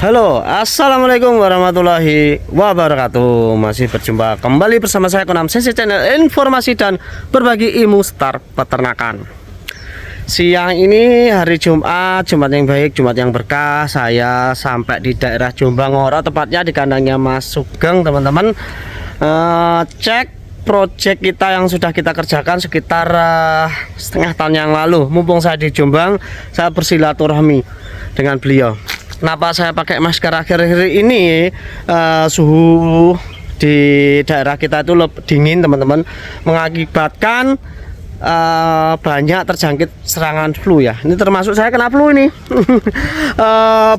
Halo, assalamualaikum warahmatullahi wabarakatuh. Masih berjumpa kembali bersama saya Konam Sensei Channel, informasi dan berbagi ilmu seputar peternakan. Siang ini hari Jumat yang baik, Jumat yang berkah. Saya sampai di daerah Jombang Ngoro, tepatnya di kandangnya Mas Sugeng, teman-teman. Cek project kita yang sudah kita kerjakan sekitar setengah tahun yang lalu. Mumpung saya di Jombang, saya bersilaturahmi dengan beliau. Kenapa saya pakai masker akhir-akhir ini? Suhu di daerah kita itu dingin, teman-teman, mengakibatkan banyak terjangkit serangan flu ya. Ini termasuk saya kena flu ini.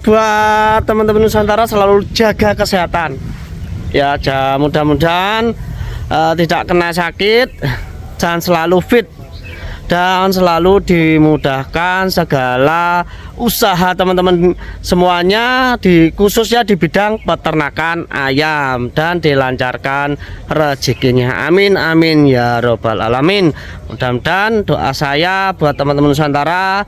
Buat teman-teman Nusantara selalu jaga kesehatan ya, mudah-mudahan tidak kena sakit, dan selalu fit dan selalu dimudahkan segala usaha teman-teman semuanya, khususnya di bidang peternakan ayam, dan dilancarkan rezekinya. Amin amin ya robbal alamin. Mudah-mudahan doa saya buat teman-teman Nusantara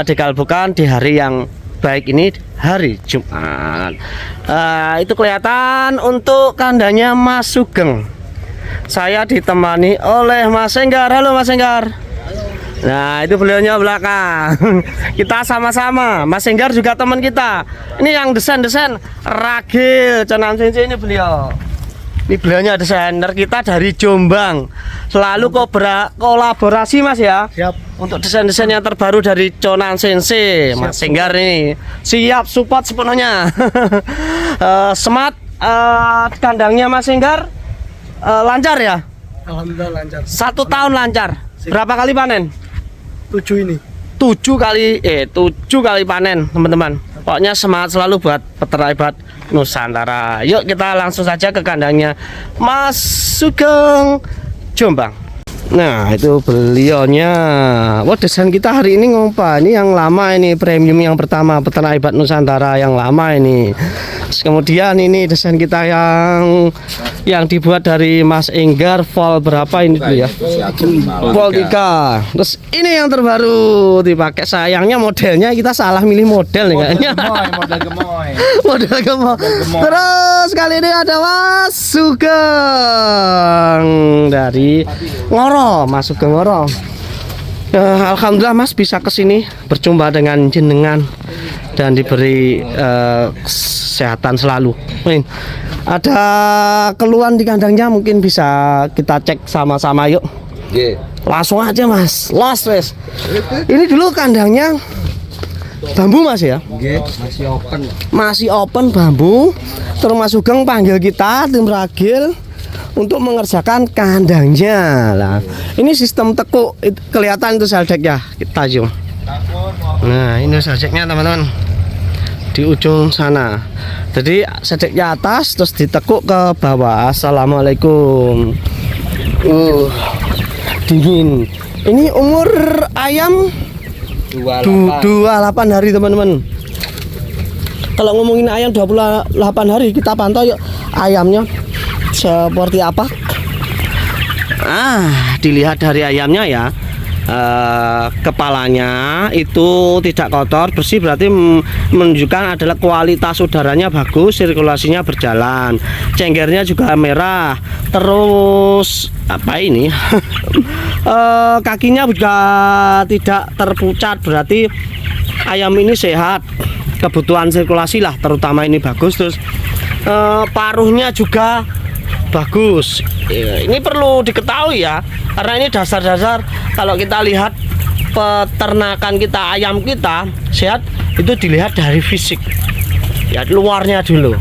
dikabulkan di hari yang baik ini, hari Jumat. Itu kelihatan untuk kandangnya Mas Sugeng. Saya ditemani oleh Mas Enggar. Halo Mas Enggar. Nah, itu beliaunya belakang. Kita sama-sama. Mas Enggar juga teman kita. Ini yang desain Ragil Conam Sensei, ini beliau. Ini beliaunya desainer kita dari Jombang. Selalu kolaborasi Mas ya. Siap. Untuk desain-desain yang terbaru dari Conam Sensei. Mas Enggar ini siap support sepenuhnya. Smart kandangnya Mas Enggar lancar ya? Alhamdulillah lancar. 1 tahun lancar. Berapa kali panen? 7 ini. 7 kali panen, teman-teman. Pokoknya semangat selalu buat peternak hebat Nusantara. Yuk kita langsung saja ke kandangnya Mas Sugeng, Jombang. Nah, itu beliaunya. Wah, desain kita hari ini ngompa. Ini yang lama, ini premium yang pertama, peternak hebat Nusantara yang lama ini. Kemudian ini desain kita yang dibuat dari Mas Enggar, vol berapa ini dulu ya? Vol 3. Terus ini yang terbaru dipakai. Sayangnya modelnya kita salah milih model nih kayaknya. Model gemoy. Terus kali ini ada Mas Sugeng dari Ngoro, Mas Sugeng Ngoro. Alhamdulillah Mas bisa kesini berjumpa dengan jenengan dan diberi kesehatan selalu. Ada keluhan di kandangnya, mungkin bisa kita cek sama-sama yuk. Langsung aja Mas, los wes. Ini dulu kandangnya bambu Mas ya? Masih open bambu. Terus Mas Sugeng panggil kita tim Ragil untuk mengerjakan kandangnya lah. Ini sistem tekuk, kelihatan itu seldeknya, kita zoom. Nah, ini seldeknya teman-teman, di ujung sana. Jadi seldeknya atas terus ditekuk ke bawah. Assalamualaikum. Dingin. Ini umur ayam 28 hari teman-teman. Kalau ngomongin ayam 28 hari, kita pantau yuk ayamnya seperti apa. Dilihat dari ayamnya ya, kepalanya itu tidak kotor, bersih, berarti menunjukkan adalah kualitas udaranya bagus, sirkulasinya berjalan. Cenggernya juga merah. Terus apa ini? Kakinya juga tidak terpucat, berarti ayam ini sehat. Kebutuhan sirkulasi lah terutama ini bagus. Terus paruhnya juga bagus. Ini perlu diketahui ya, karena ini dasar-dasar kalau kita lihat peternakan kita, ayam kita sehat itu dilihat dari fisik ya, luarnya dulu.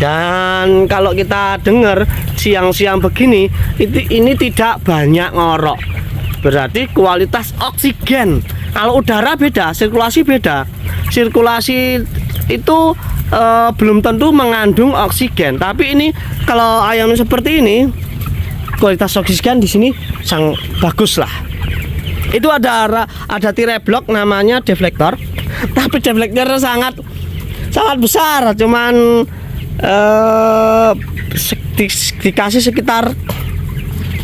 Dan kalau kita dengar siang-siang begini, ini tidak banyak ngorok, berarti kualitas oksigen. Kalau udara beda, sirkulasi beda. Sirkulasi itu belum tentu mengandung oksigen, tapi ini kalau ayam seperti ini kualitas oksigen di sini sangat bagus lah. Itu ada tirai blok namanya deflektor, tapi deflektornya sangat besar, cuman dikasih sekitar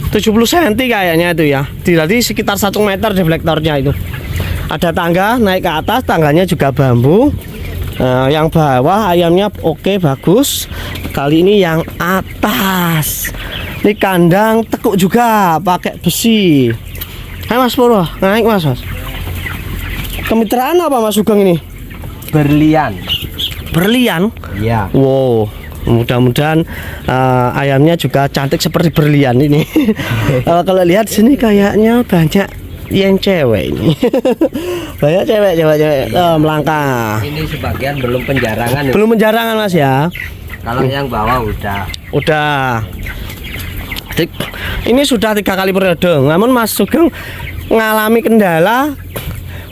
70 cm kayaknya itu ya. Jadi sekitar 1 meter deflektornya itu. Ada tangga naik ke atas, tangganya juga bambu. Yang bawah ayamnya oke, bagus. Kali ini yang atas. Ini kandang tekuk juga pakai besi. Ayo Mas Puro, naik Mas. Kemitraan apa Mas Sugeng ini? Berlian. Berlian? Iya. Wow, mudah-mudahan ayamnya juga cantik seperti berlian ini. Kalau lihat sini kayaknya banyak yang cewek ini. Banyak cewek melangkah. Ini sebagian belum penjarangan. Belum penjarangan Mas ya. Kalau yang bawah udah. Udah. Ini sudah 3 kali periode. Namun Mas Sugeng ngalami kendala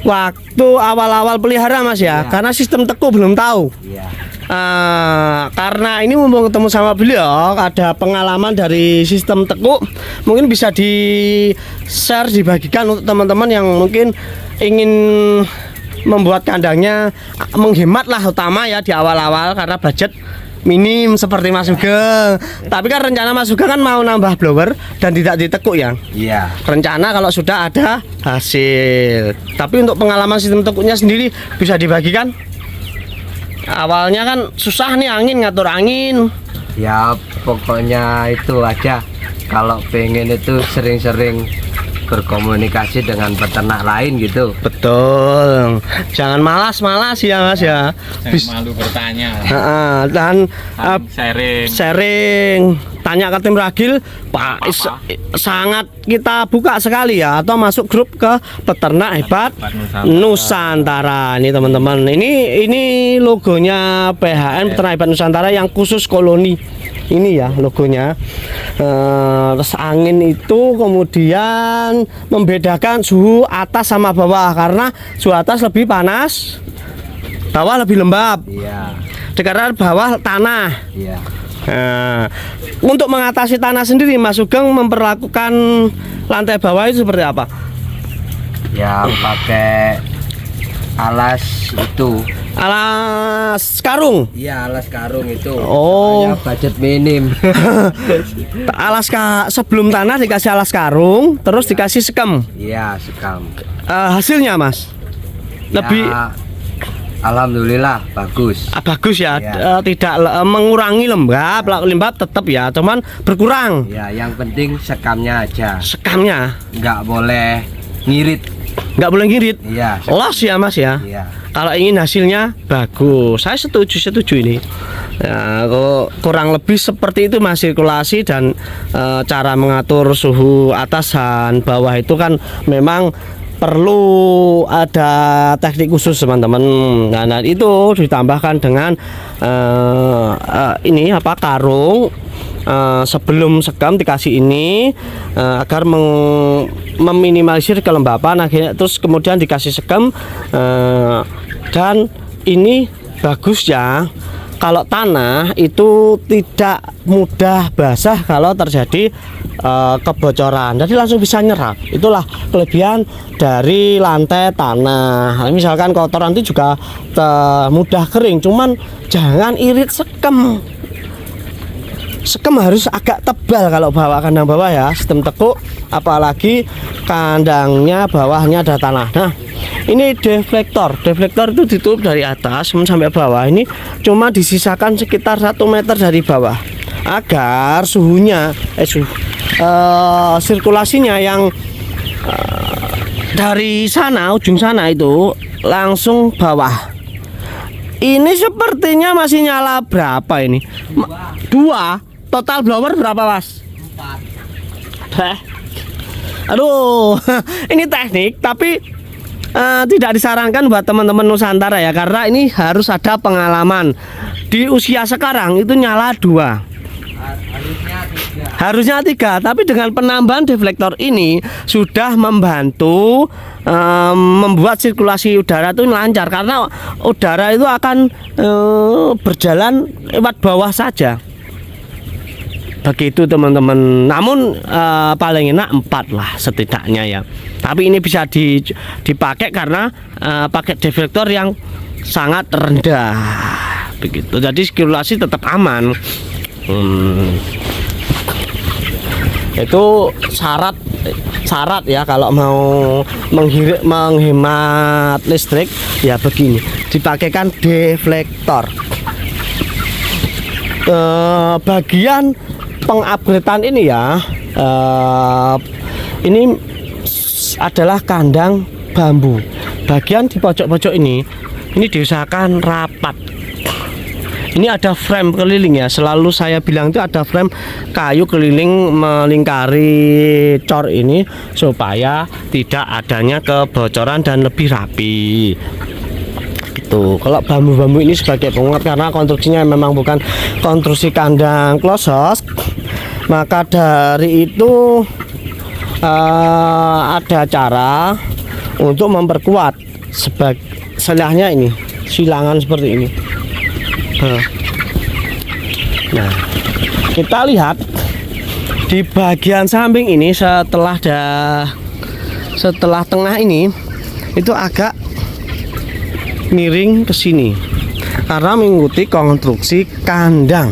waktu awal-awal pelihara Mas ya, karena sistem tekuk belum tahu. Iya. Karena ini mumpung ketemu sama beliau, ada pengalaman dari sistem tekuk, mungkin bisa di share, dibagikan untuk teman-teman yang mungkin ingin membuat kandangnya menghemat lah, utama ya di awal-awal karena budget minim seperti Mas Sugeng. Tapi kan rencana Mas Sugeng kan mau nambah blower dan tidak ditekuk ya. Iya. Rencana kalau sudah ada hasil. Tapi untuk pengalaman sistem tekuknya sendiri bisa dibagikan. Awalnya kan susah nih ngatur angin. Ya pokoknya itu aja. Kalau pengen itu sering-sering berkomunikasi dengan peternak lain gitu. Betul. Jangan malas-malas ya Mas ya. Jangan malu bertanya. Dan sharing. Tanya ke tim Ragil, Pak, sangat kita buka sekali ya, atau masuk grup ke peternak hebat Nusantara. Ini teman-teman, ini logonya PHN Peternak Hebat Nusantara yang khusus koloni. Ini ya logonya. Terus angin itu kemudian membedakan suhu atas sama bawah, karena suhu atas lebih panas, bawah lebih lembab. Iya. Karena bawah tanah. Iya. Untuk mengatasi tanah sendiri, Mas Sugeng memperlakukan lantai bawah itu seperti apa? Ya pakai alas itu. Alas karung. Iya, alas karung itu. Oh. Ya, budget minim. Sebelum tanah dikasih alas karung, terus dikasih sekam. Iya, sekam. Hasilnya Mas lebih Ya, alhamdulillah bagus. bagus ya, Ya. Tidak mengurangi lembab tetap ya, cuman berkurang Ya, yang penting sekamnya aja. sekamnya, Nggak boleh ngirit. nggak boleh ngirit. Iya. Los ya Mas ya. Iya. Kalau ingin hasilnya bagus, saya setuju ini. Ya, kurang lebih seperti itu Mas, sirkulasi dan cara mengatur suhu atas dan bawah itu kan memang perlu ada teknik khusus teman-teman. Nah, itu ditambahkan dengan ini apa, karung. Sebelum sekam dikasih ini agar meminimalisir kelembapan, akhirnya terus kemudian dikasih sekam, dan ini bagus ya. Kalau tanah itu tidak mudah basah kalau terjadi kebocoran, jadi langsung bisa nyerap. Itulah kelebihan dari lantai tanah. Misalkan kotoran itu juga mudah kering, cuman jangan irit sekam. Sekam harus agak tebal kalau bawa kandang bawah ya, sistem tekuk, apalagi kandangnya bawahnya ada tanah. Nah, ini deflektor itu ditutup dari atas sampai bawah. Ini cuma disisakan sekitar 1 meter dari bawah agar suhunya sirkulasinya yang dari sana, ujung sana itu langsung bawah. Ini sepertinya masih nyala berapa ini? 2. Total blower berapa Mas? 4. Aduh, ini teknik tapi tidak disarankan buat teman-teman Nusantara ya, karena ini harus ada pengalaman. Di usia sekarang itu nyala 2. Harusnya 3, tapi dengan penambahan deflektor ini sudah membantu membuat sirkulasi udara itu lancar, karena udara itu akan berjalan lewat bawah saja. Begitu teman-teman. Namun paling enak 4 lah setidaknya ya. Tapi ini bisa dipakai karena pakai deflektor yang sangat rendah. Begitu. Jadi sirkulasi tetap aman. Itu syarat ya kalau mau menghemat listrik ya begini. dipakaikan deflektor. Bagian pengupgradean ini ya, ini adalah kandang bambu. Bagian di pojok-pojok ini diusahakan rapat. Ini ada frame keliling ya, selalu saya bilang itu ada frame kayu keliling melingkari cor ini supaya tidak adanya kebocoran dan lebih rapi. Gitu. Kalau bambu-bambu ini sebagai penguat karena konstruksinya memang bukan konstruksi kandang close house, maka dari itu ada cara untuk memperkuat selahnya ini, silangan seperti ini. Nah, kita lihat di bagian samping ini setelah tengah ini itu agak miring ke sini karena mengikuti konstruksi kandang.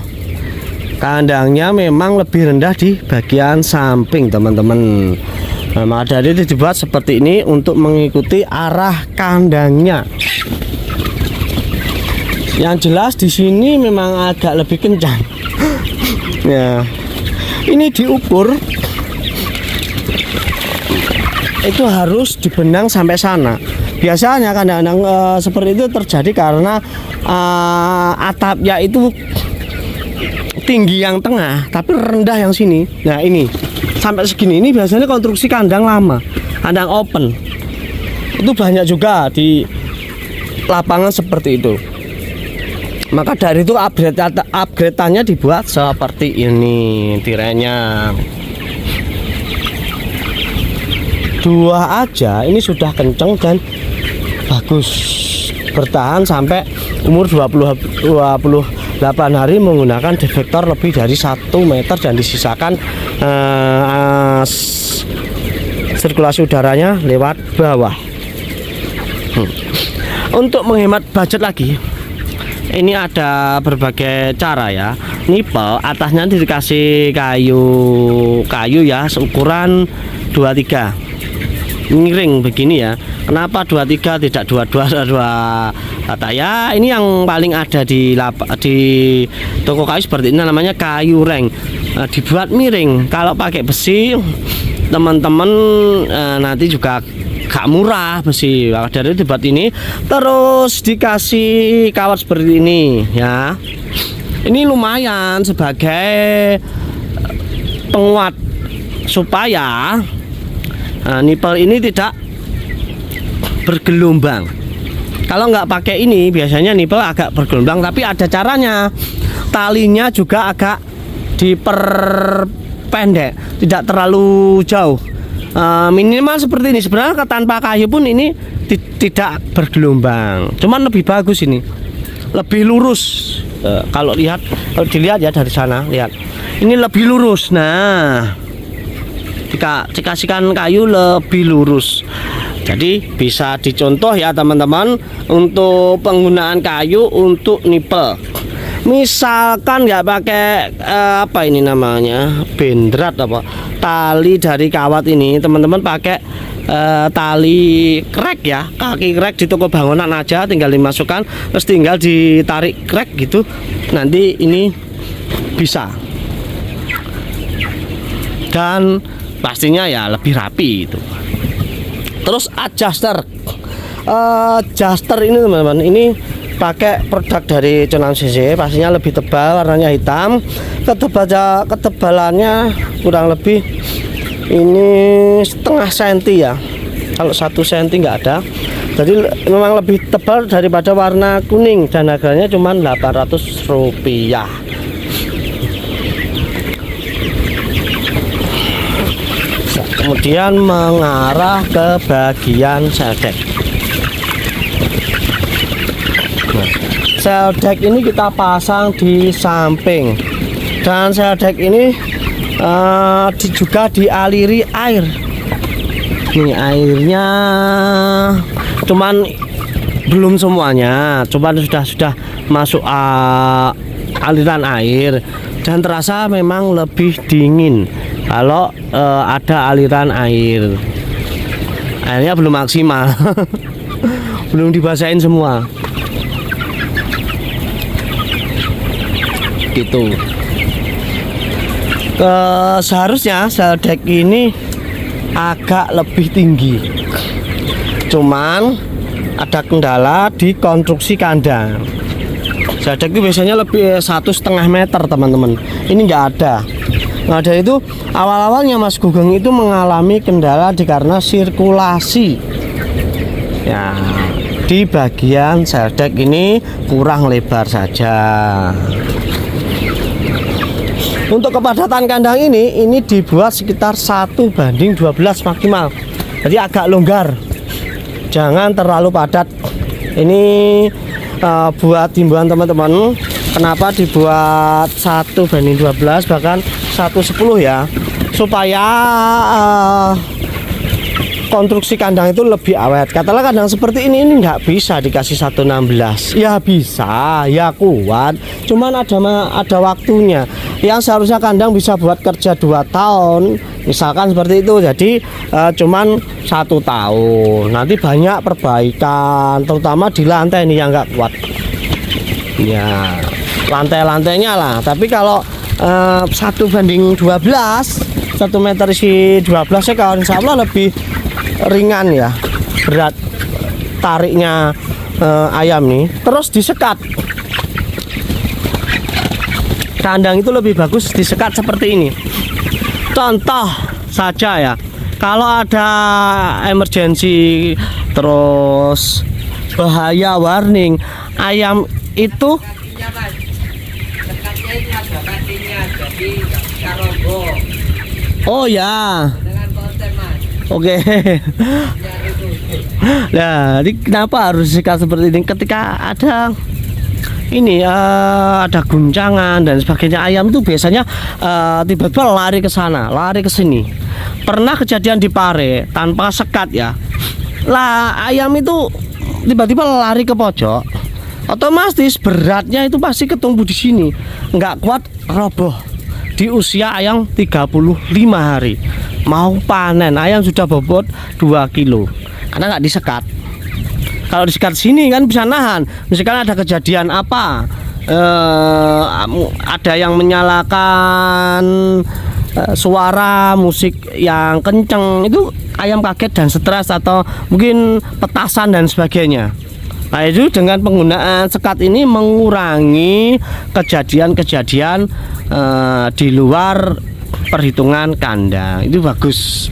Kandangnya memang lebih rendah di bagian samping, teman-teman. Nah, maka dari itu dibuat seperti ini untuk mengikuti arah kandangnya. Yang jelas di sini memang agak lebih kencang. Ya, ini diukur itu harus dibenang sampai sana. Biasanya kadang-kadang seperti itu terjadi karena atapnya itu tinggi yang tengah tapi rendah yang sini. Nah, ini sampai segini ini biasanya konstruksi kandang lama, kandang open. Itu banyak juga di lapangan seperti itu. Maka dari itu upgrade-annya dibuat seperti ini tirainya. Dua aja ini sudah kenceng dan bagus, bertahan sampai umur 28 hari menggunakan deflektor lebih dari 1 meter dan disisakan sirkulasi udaranya lewat bawah. Untuk menghemat budget lagi, ini ada berbagai cara ya. Nipel atasnya dikasih kayu ya, seukuran 23 miring begini ya. Kenapa 23 tidak 22 kata ya? Ini yang paling ada di toko kayu seperti ini, namanya kayu reng. Dibuat miring. Kalau pakai besi, teman-teman nanti juga gak murah besi. Dari dibuat ini terus dikasih kawat seperti ini ya. Ini lumayan sebagai penguat supaya nipel ini tidak bergelombang. Kalau nggak pakai ini biasanya nipel agak bergelombang, tapi ada caranya. Talinya juga agak diperpendek, tidak terlalu jauh. Minimal seperti ini. Sebenarnya tanpa kayu pun ini tidak bergelombang, cuman lebih bagus ini, lebih lurus. Kalau dilihat ya dari sana, lihat ini lebih lurus. Nah, dikasihkan kayu lebih lurus, jadi bisa dicontoh ya teman-teman untuk penggunaan kayu untuk nipel. Misalkan nggak pakai apa ini namanya, bendrat apa, tali dari kawat ini, teman-teman pakai tali krek ya, kaki krek di toko bangunan aja, tinggal dimasukkan terus tinggal ditarik krek gitu, nanti ini bisa, dan pastinya ya lebih rapi itu. Terus adjuster ini teman-teman, ini pakai produk dari Conan CC, pastinya lebih tebal, warnanya hitam, ketebalannya kurang lebih ini setengah senti ya, kalau 1 senti nggak ada, jadi memang lebih tebal daripada warna kuning dan harganya cuma Rp800. Kemudian mengarah ke bagian seldek. Seldek ini kita pasang di samping, dan seldek ini juga dialiri air. Ini airnya cuman belum semuanya, cuman sudah masuk aliran air, dan terasa memang lebih dingin kalau ada aliran air. Airnya belum maksimal belum dibasahin semua. gitu. Seharusnya sel deck ini agak lebih tinggi, cuman ada kendala di konstruksi kandang. Sel deck itu biasanya lebih 1,5 meter teman-teman, ini nggak ada. Nah, dari itu awal-awalnya Mas Gugeng itu mengalami kendala karena sirkulasi ya, di bagian sel deck ini kurang lebar saja. Untuk kepadatan kandang ini dibuat sekitar 1:12 maksimal, jadi agak longgar, jangan terlalu padat. Ini buat himbauan teman-teman, kenapa dibuat 1:12 bahkan 1:10 ya, supaya konstruksi kandang itu lebih awet. Katakanlah kandang seperti ini nggak bisa dikasih 1:16. Ya bisa, ya kuat, cuman ada waktunya. Yang seharusnya kandang bisa buat kerja 2 tahun, misalkan seperti itu, jadi cuman 1 tahun. Nanti banyak perbaikan, terutama di lantai ini yang nggak kuat. Ya, lantai-lantainya lah. Tapi kalau 1:12, 1 meter isi 12 ya, kalau insya Allah lebih ringan ya, berat tariknya ayam nih. Terus disekat, kandang itu lebih bagus disekat seperti ini. Contoh saja ya, kalau ada emergensi terus bahaya warning, ayam itu oh ya, oke. Nah, ini kenapa harus disekat seperti ini? Ketika ada ini ada guncangan dan sebagainya, ayam itu biasanya tiba-tiba lari ke sana, lari ke sini. Pernah kejadian di Pare tanpa sekat ya. Lah, ayam itu tiba-tiba lari ke pojok. Otomatis beratnya itu pasti ketumbuh di sini, nggak kuat, roboh. Di usia ayam 35 hari mau panen, ayam sudah bobot 2 kilo karena nggak disekat. Kalau disekat sini kan bisa nahan. Misalkan ada kejadian apa, ada yang menyalakan suara musik yang kenceng, itu ayam kaget dan stres, atau mungkin petasan dan sebagainya. Nah, itu dengan penggunaan sekat ini mengurangi kejadian-kejadian di luar perhitungan kandang. Itu bagus.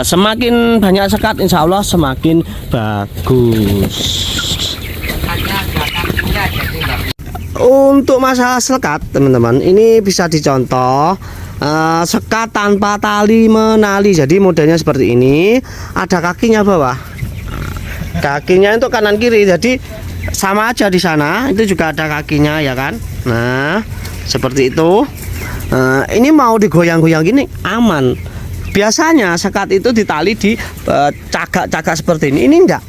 Semakin banyak sekat, insya Allah semakin bagus. Untuk masalah sekat, teman-teman, ini bisa dicontoh. Sekat tanpa tali menali. Jadi modelnya seperti ini, ada kakinya bawah. Kakinya itu kanan kiri, jadi sama aja di sana itu juga ada kakinya ya kan. Nah, seperti itu. Ini mau digoyang-goyang gini aman. Biasanya sekat itu ditali di cagak-cagak seperti ini enggak.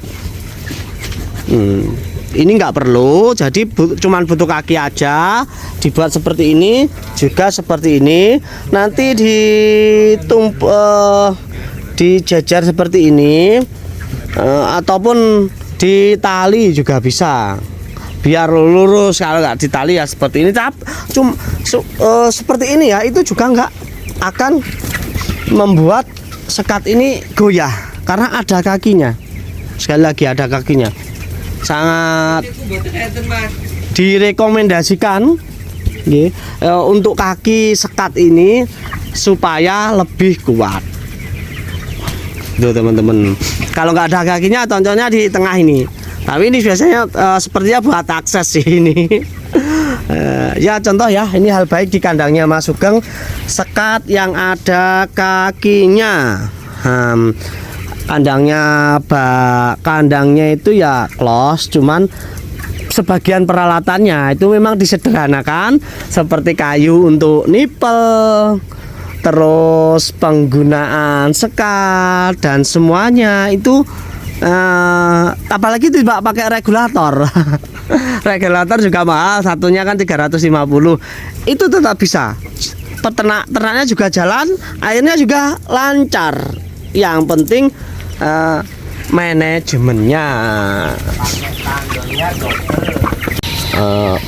Ini enggak perlu, jadi cuman butuh kaki aja, dibuat seperti ini, juga seperti ini. Nanti dijejer seperti ini. Ataupun ditali juga bisa, biar lurus. Kalau nggak ditali ya seperti ini, seperti ini ya, itu juga nggak akan membuat sekat ini goyah karena ada kakinya. Sekali lagi ada kakinya, sangat direkomendasikan untuk kaki sekat ini supaya lebih kuat. Tuh teman-teman, kalau nggak ada kakinya contohnya di tengah ini, tapi ini biasanya sepertinya buat akses sih ini. Ya contoh ya, ini hal baik di kandangnya Mas Sugeng, sekat yang ada kakinya. Kandangnya itu ya close, cuman sebagian peralatannya itu memang disederhanakan, seperti kayu untuk nipel, terus penggunaan sekat dan semuanya itu apalagi tidak pakai regulator. Regulator juga mahal, satunya kan 350. Itu tetap bisa. Ternaknya juga jalan, airnya juga lancar. Yang penting manajemennya.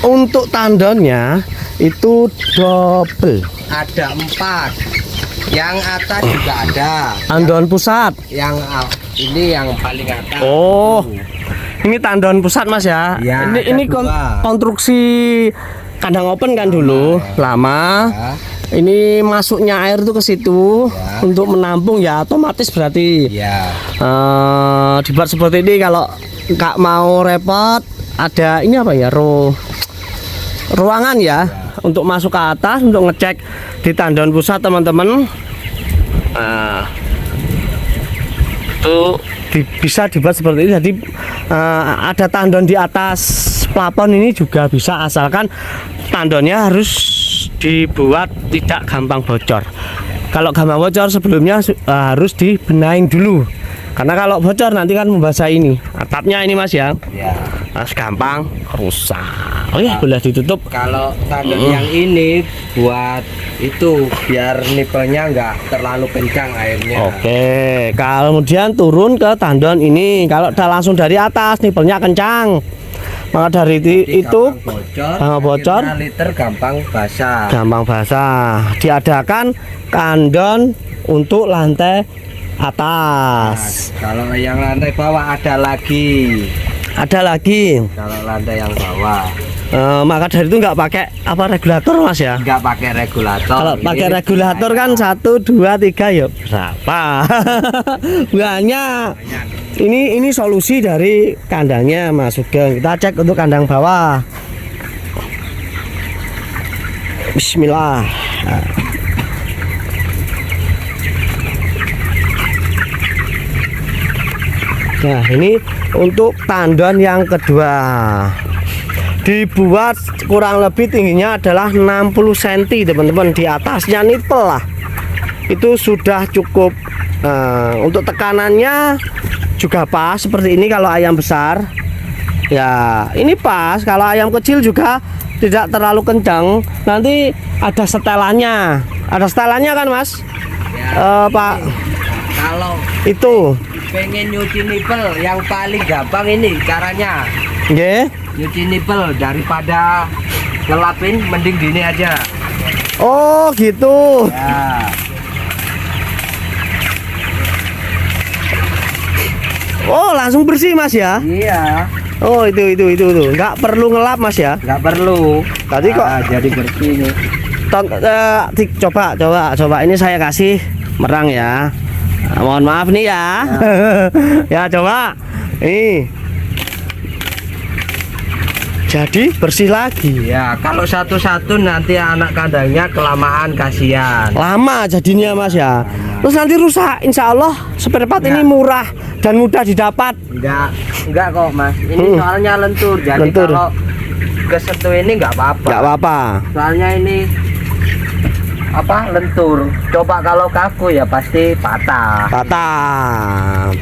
Untuk tandonnya itu double. Ada 4. Yang atas juga ada. Tandon pusat. Ini yang paling atas. Oh, ini tandon pusat Mas ya. Ya, ini ada 2. konstruksi kandang open kan dulu, lama. Ya. Ini masuknya air tuh ke situ Ya. untuk menampung ya, otomatis berarti. Ya. Dibuat seperti ini kalau nggak mau repot, ada ini apa ya, ruangan ya, untuk masuk ke atas untuk ngecek di tandon pusat teman-teman. Itu bisa dibuat seperti ini. Jadi ada tandon di atas plafon ini juga bisa, asalkan tandonnya harus dibuat tidak gampang bocor. Kalau gampang bocor sebelumnya harus dibenahin dulu, karena kalau bocor nanti kan membasahi ini atapnya ini Mas ya. Ya. Harus gampang rusak. Oh ya, boleh ditutup. Kalau tandon yang ini buat itu biar nipelnya nggak terlalu kencang airnya. Oke, kemudian turun ke tandon ini. Kalau udah langsung dari atas nipelnya kencang, maka dari itu gampang bocor, liter gampang basah. gampang basah. Diadakan tandon untuk lantai atas. Kalau yang lantai bawah ada lagi. Ada lagi. Kalau lantai yang bawah Maka dari itu nggak pakai apa regulator Mas ya. nggak pakai regulator. Kalau pakai regulator kan 1, 2, 3 ya berapa? Banyak. Ini solusi dari kandangnya Mas Sugeng. Kita cek untuk kandang bawah. Bismillah. Nah, ini untuk tandon yang kedua. Dibuat kurang lebih tingginya adalah 60 cm teman-teman. Di atasnya nipel lah, itu sudah cukup. Untuk tekanannya juga pas seperti ini. Kalau ayam besar ya ini pas, kalau ayam kecil juga tidak terlalu kencang. Nanti ada setelannya. Ada setelannya kan Mas Ya, Pak? kalau Itu pengen nyuci nipel yang paling gampang ini caranya. nggih. Nyuci nipel daripada ngelapin, mending gini aja. Oh gitu. Ya. Oh langsung bersih Mas ya. Iya. Oh itu nggak perlu ngelap Mas ya. Nggak perlu. Tadi kok Jadi bersih nih. coba ini saya kasih merang ya. Mohon maaf nih ya. Ya coba ini. Jadi bersih lagi. Ya, kalau satu-satu nanti anak kandangnya kelamaan, kasihan. Lama jadinya Mas ya. Terus nanti rusak. Insya Allah spare part ini murah dan mudah didapat. Enggak kok Mas. Ini soalnya lentur. Jadi Lentur. kalau kesentuh ini nggak apa-apa. Nggak apa-apa. Soalnya ini lentur. Coba kalau kaku ya pasti patah. Patah.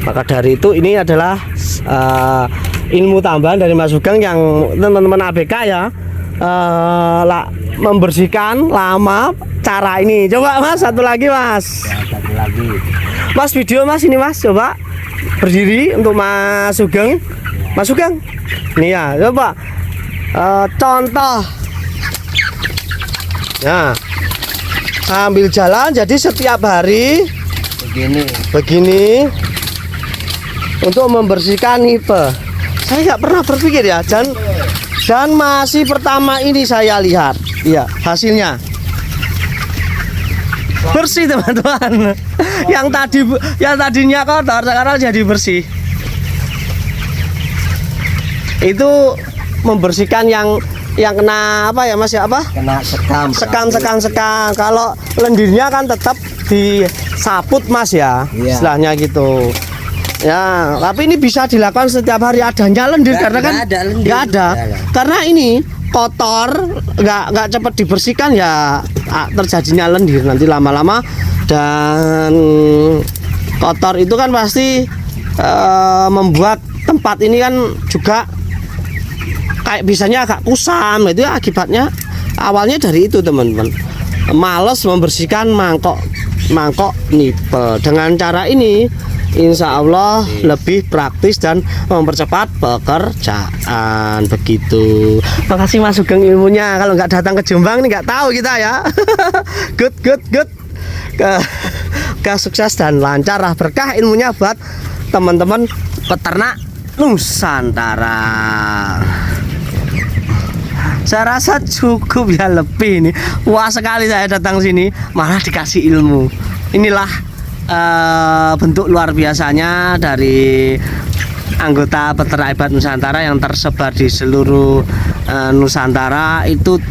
Maka dari itu ini adalah ilmu tambahan dari Mas Sugeng yang teman-teman ABK ya, membersihkan lama cara ini. Coba Mas, satu lagi Mas. Ya, satu lagi. Mas video Mas ini Mas, coba berdiri untuk Mas Sugeng. Mas Sugeng, ini ya, coba contoh. Nah, sambil jalan, jadi setiap hari begini untuk membersihkan nipel. Saya nggak pernah berpikir ya, dan masih pertama ini saya lihat, ya hasilnya bersih teman-teman. Yang tadinya kotor sekarang jadi bersih. Itu membersihkan yang kena apa ya Mas ya, apa? Kena sekam. Kalau lendirnya kan tetap disaput Mas ya, Iya. istilahnya gitu. Ya, tapi ini bisa dilakukan setiap hari. Adanya lendir karena kan nggak ada. Karena ini kotor, nggak cepat dibersihkan ya, terjadinya lendir nanti lama-lama. Dan kotor itu kan pasti membuat tempat ini kan juga kayak bisanya agak kusam. Itu akibatnya awalnya dari itu teman-teman, males membersihkan mangkok nipel. Dengan cara ini insya Allah lebih praktis dan mempercepat pekerjaan begitu. Makasih Mas Sugeng ilmunya. Kalau nggak datang ke Jombang nih nggak tahu kita ya. Good. Ke sukses dan lancar lah, berkah ilmunya buat teman-teman peternak Nusantara. Saya rasa cukup ya, lebih ini. Wah sekali saya datang sini malah dikasih ilmu. Inilah bentuk luar biasanya dari anggota peternak hebat Nusantara yang tersebar di seluruh Nusantara, itu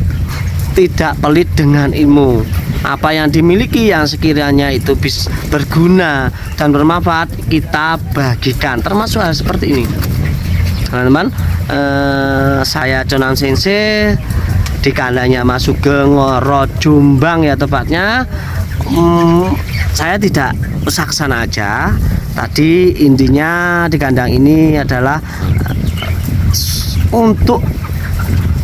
tidak pelit dengan ilmu. Apa yang dimiliki yang sekiranya itu bisa berguna dan bermanfaat, kita bagikan, termasuk hal seperti ini. Teman-teman, saya Conan Sensei di kandangnya Mas Sugeng Ngoro Jombang ya tepatnya. Saya tidak usah kesana aja. Tadi intinya di kandang ini adalah untuk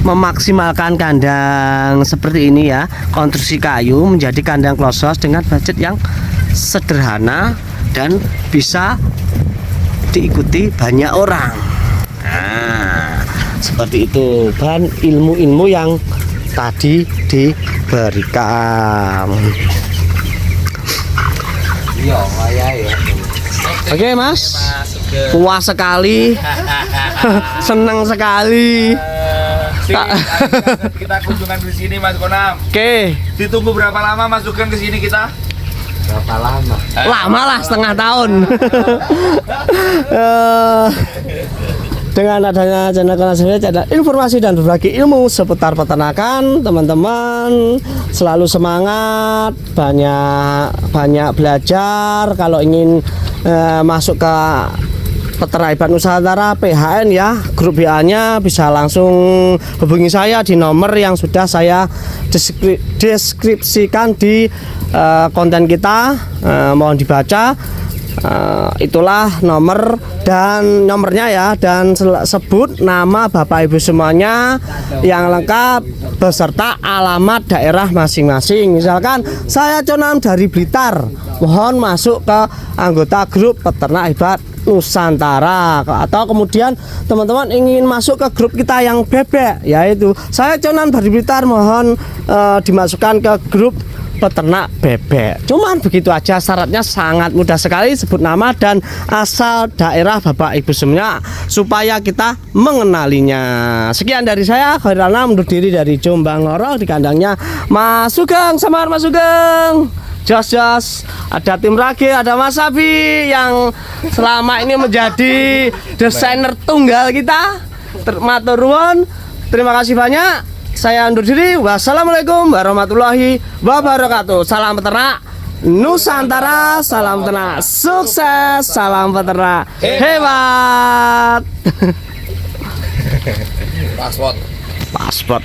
memaksimalkan kandang seperti ini ya, konstruksi kayu menjadi kandang close house dengan budget yang sederhana dan bisa diikuti banyak orang. Nah, seperti itu bahan ilmu-ilmu yang tadi diberikan. Iya, ya. Oke Mas, puas sekali, senang sekali. Kita kunjungan di sini Mas Konam. Oke, Ditunggu berapa lama Mas Sugeng ke sini kita? Berapa lama? lama lah, setengah tahun. Dengan adanya channel Conan Sensei ada informasi dan berbagi ilmu seputar peternakan, teman-teman selalu semangat, banyak belajar. Kalau ingin masuk ke peternak hebat Nusantara PHN ya, grup WA-nya bisa langsung hubungi saya di nomor yang sudah saya deskripsikan di konten kita. Mohon dibaca. Itulah nomor dan nomornya ya, dan sebut nama Bapak Ibu semuanya yang lengkap beserta alamat daerah masing-masing. Misalkan saya Conan dari Blitar, mohon masuk ke anggota grup peternak hebat Nusantara. Atau kemudian teman-teman ingin masuk ke grup kita yang bebek, yaitu saya Conan dari Blitar, mohon dimasukkan ke grup peternak bebek. Cuman begitu aja, syaratnya sangat mudah sekali, sebut nama dan asal daerah Bapak Ibu semuanya supaya kita mengenalinya. Sekian dari saya, Khairana undur diri dari Jombang Ngoro di kandangnya Mas Sugeng. Samar Mas Sugeng. Jos. Ada tim Rage, ada Mas Sabi yang selama ini menjadi desainer tunggal kita. Matur nuwun. Terima kasih banyak. Saya undur diri. Wassalamualaikum warahmatullahi wabarakatuh. Salam peternak Nusantara, salam peternak sukses, salam peternak hebat. Paspor.